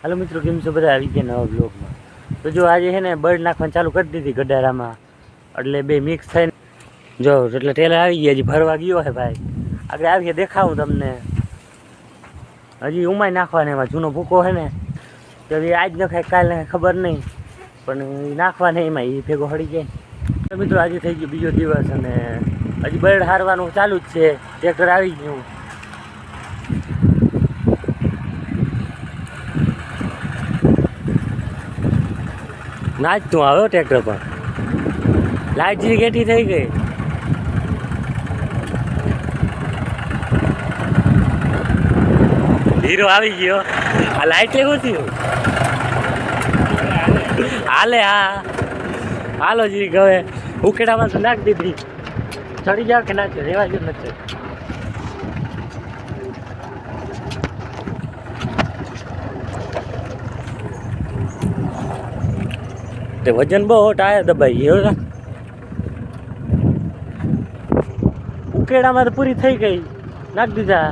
હાલો મિત્રો, કેમ છો બધા? આવી ગયા નવા બ્લોગમાં. તો જો આજે છે ને બર્ડ નાખવાનું ચાલુ કરી દીધી ગડારામાં, એટલે બે મિક્સ થઈને જો એટલે ટેલર આવી ગયા. હજી ભરવા ગયો છે ભાઈ, આગળ આવીએ દેખાવું તમને. હજી ઉમાય નાખવાને એમાં જૂનો ભૂકો છે ને, તો એ આજ નખાય કાલ નખાય ખબર નહીં, પણ નાખવા નહીં એમાં એ ભેગો હળી જાય. તો મિત્રો આજે થઈ ગયો બીજો દિવસ અને હજી બર્ડ હારવાનું ચાલુ જ છે. ટ્રેક્ટર આવી ગયું. નાચતું આવ્યો ટ્રેક્ટર પણ લાઈટ જેવી ઘેટી થઈ ગઈ. હીરો આવી ગયો. આ લાઈટ લેવું થયું હાલે. હા હાલો જી હવે ઉકેડામાં તો નાખી દીધી. ચડી જાવ કે નાખ્યો રેવા જ નથી. તે વજન બહુ ટાયર દબાઈ ગયો. ઉકેડામાં તો પૂરી થઈ ગઈ, નાખી દીધા.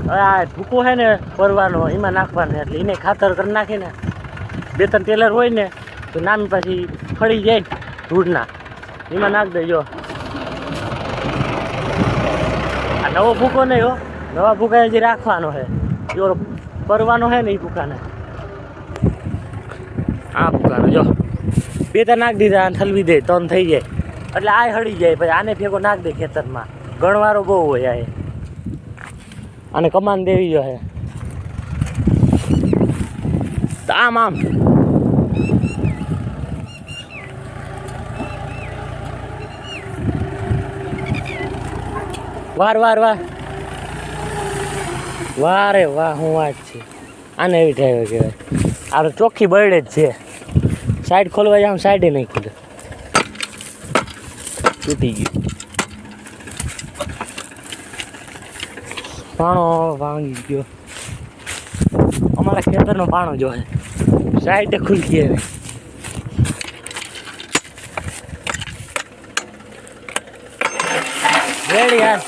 હવે આ ભૂકો છે ને પરવાનો, એમાં નાખવાનો, એટલે એને ખાતર કરી નાખીને 2-3 ટેલર હોય ને તો નામી પાછી ફળી જાય ધૂળના, એમાં નાખી દેજો. આ નવો ભૂકો નહીં હો, નવા ભૂકા હજી રાખવાનો છે. જો પરવાનો છે ને એ ભૂકાને, આ ભૂકાનો જો 2 નાખી દીધા અને ઠલવી દે 3 થઈ જાય એટલે આ હળી જાય. પછી આને ભેગો નાખી દે ખેતરમાં. ગણવારો બહુ હોય આ, આને કમાન દેવી જોઈએ. આમ આમ વાર વાર વાર વારે વાહ, હું વાત છે. આને એવી ડ્રાઈવર કહેવાય. આપણે ચોખ્ખી બરડે જ છે. સાઈડ ખોલવા જાવ, સાઈડે નહીં ખુલે, તૂટી ગયું. પાણો ભાંગી ગયો. અમારા ખેતરનો પાણો જો છે, સાઈડે ખુલકી હવે. રેડી યાર.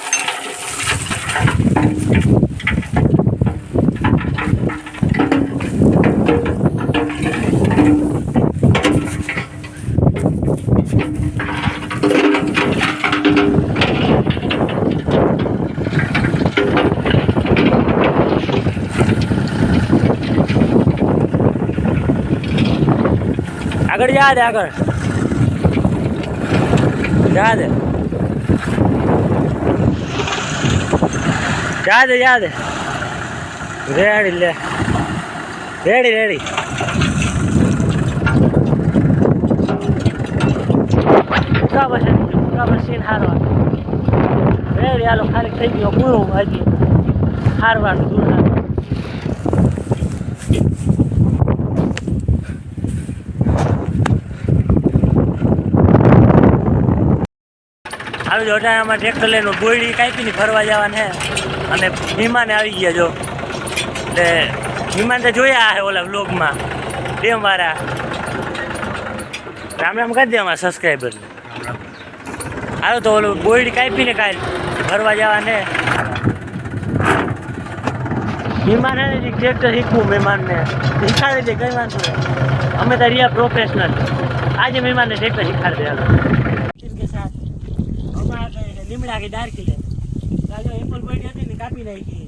આગળ જા દે, આગળ જા દે, જા દે, જા દે. રેડી લે, રેડી રેડી. મશીન હારવાનું રેડી. હાલો ખાલી થઈ ગયો પૂરું. હજી હારવાનું દૂર ના. આવી જો અટાણામાં ટ્રેક્ટર લઈને ગોળી કાપીને ફરવા જવાને છે. અને વિમાને આવી ગયા જો, એટલે વિમાન તો જોયા છે ઓલા વ્લોગમાં ડેમવાળા. રામ રામ કરી દે અમારા સબસ્ક્રાઈબરને. હાલો તો ઓલું ગોળી કાપીને કાલ ફરવા જવાને. વિમાન હે ને ટ્રેક્ટર શીખવું મહેમાનને શીખાડી દે, કઈ વાંધો નહીં. અમે તો રિયા પ્રોફેશનલ. આજે મહેમાનને ટ્રેક્ટર શીખાડી દે. હાલો લીમડા કે ડાર્કી લે રાજો એપલ બોડી હતી ને કાપી નાખી,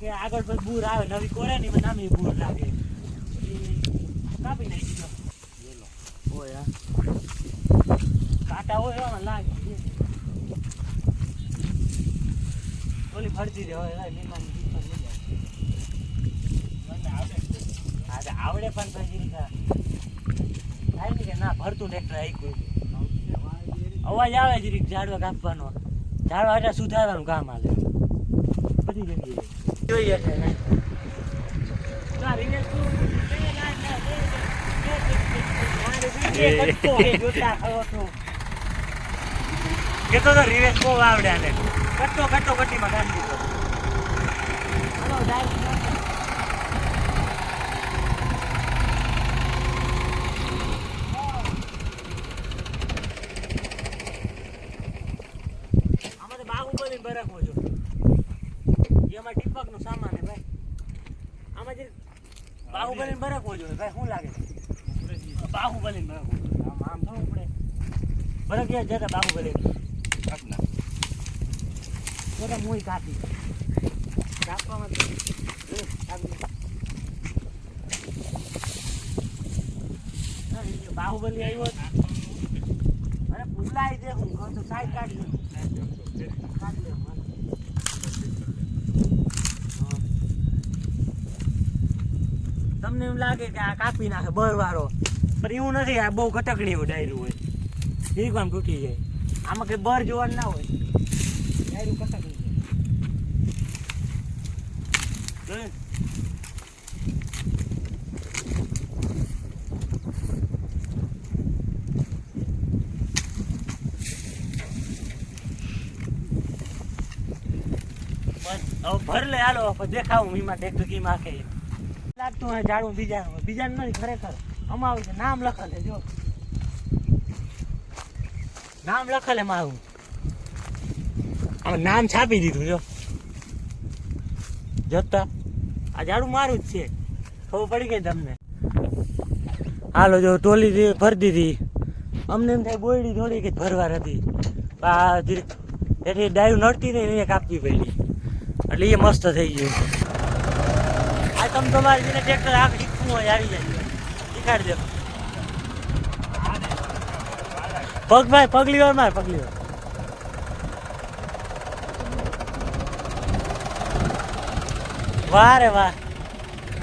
કે આગળ પછી બૂર આવે નવી કોરે ને નામી બૂર લાગે, કાપી નાખી. હોય કાંટા હોય એમાં લાગે. ઓલી ફરતી રહે હોય લીમાની આવડે પણ પછી થાય ને કે ના ભરતું ટ્રેક્ટર આવી કોઈ અવાજ આવે છે. ઝાડવા કાપવાનો, ઝાડવા એટલે સુધારવાનું કામ હાલે બધી જગ્યાએ જોઈએ છે. કેતો તો રિવેશ બહુ આવડે આને. કટ્ટો કટ્ટીમાં કાઢી દીધો. બરાબર જો એમાં ટીપક નું સામાન હે ભાઈ. આમાં જે બાહુબલી બરકવો જોઈએ ભાઈ, શું લાગે બાહુબલી બરકવો આમ થોડું પડે બરક યાર જતા બાહુબલી જતા મુઈ કાપી કાપવામાં બાહુબલી આવ્યો અરે ભૂલાઈ દે હું કહું તો સાઈડ કાઢી કાઢી લે તમને એમ લાગે કે આ કાપી નાખે બરવાળો પણ એવું નથી, આ બહુ કટકડી એવું ડાયરું હોય એક આમ તૂટી જાય, આમાં કઈ બર જોવાનું ના હોય, ડાયરું કટકડી જાય. હવે ભર લે હાલો દેખાવું મીમાં ટેક્ટર કી માખે લાગતું હોય ઝાડું બીજાનું નથી ખરેખર અમારું છે નામ લખેલે જો નામ લખેલે મારું નામ છાપી દીધું જો જોતા આ ઝાડું મારું જ છે ખબર પડી ગઈ તમને. હાલો જો ટોલી ભરી દીધી અમને એમ થાય બોયડી થોડી કે ભરવાર હતી આ એથી ડાયું નડતી નહીં અહીંયા કાપવી પડી એટલે એ મસ્ત થઈ ગયું. આ તમે તમારે જેને ટ્રેક્ટર આખ શીખવું હોય આવી જાય શીખાડી દે પગ ભાઈ પગલી વાર માર પગલી વાર વાહ રે વાહ.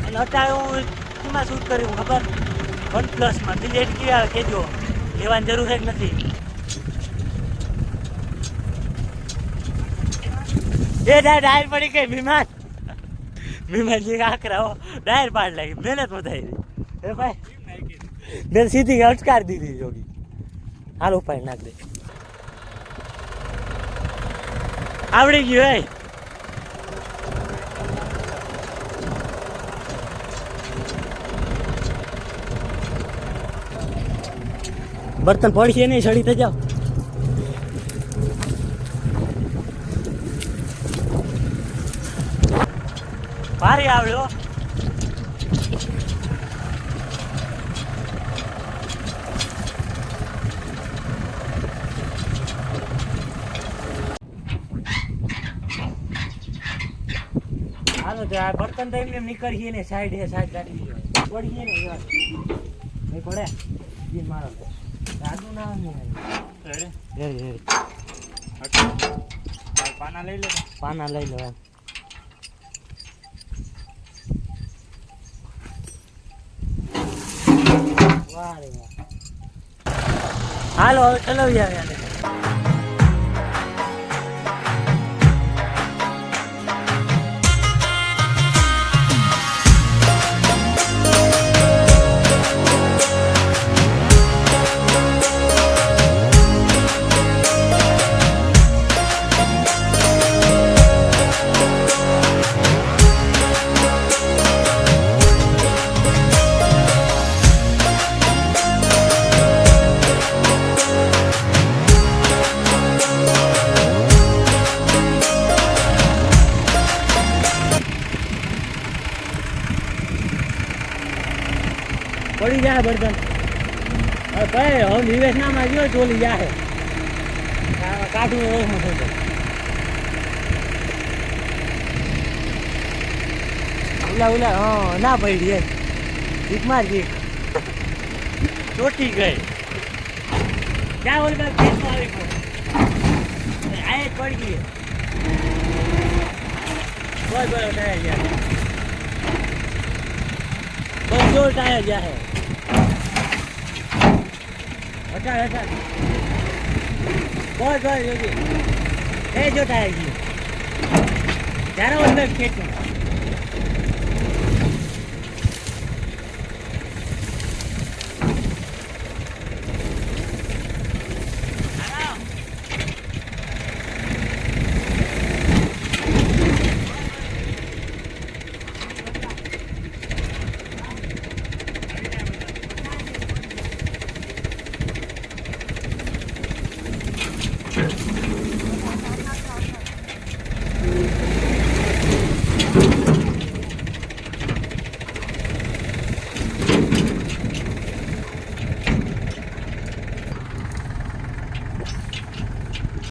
અને અત્યારે હું શીમાં શૂટ કર્યું ખબર OnePlusમાં ડિલેટ કર્યા કેજો લેવાની જરૂર છે કે નથી. એ ડાયર પડી ગઈ વિમાનજી આકરા ડાયર પાડ લાગી મહેનત વધારી એ ભાઈ મેં સીધી અટકારી દીધી જોગી હાલ ઉપાય નાખ દે આવડી ગયું એ બર્તન પડશે નહીં સડી થઈ જાઓ. ભારી આવ્યો હાલો તો આ બર્તન તો એમ નીકળીએ ને સાઈડ કાઢી પડીએ ને નહીં પડે એ મારો દાદુ ના પાના લઈ લે વાહ રે વાહ. હાલો હવે ચલાવી આવે પડી જાય બર્તન ભાઈ હવે નિવેશ ના માંગ્યો ચોલી જાય કાઢવું ઓછું થશે. ઓલા હા ના પડી ભીખ માર ભીખ ચોટી ગઈ ક્યાં ઓલી ભીખ આવી આ જ પડી ગઈ બોલ ટાયર જાય જો ટાયર જાય હટા બોલ જોજી એ જો ટાયર ગયું ત્યારે અંદર ખેંચું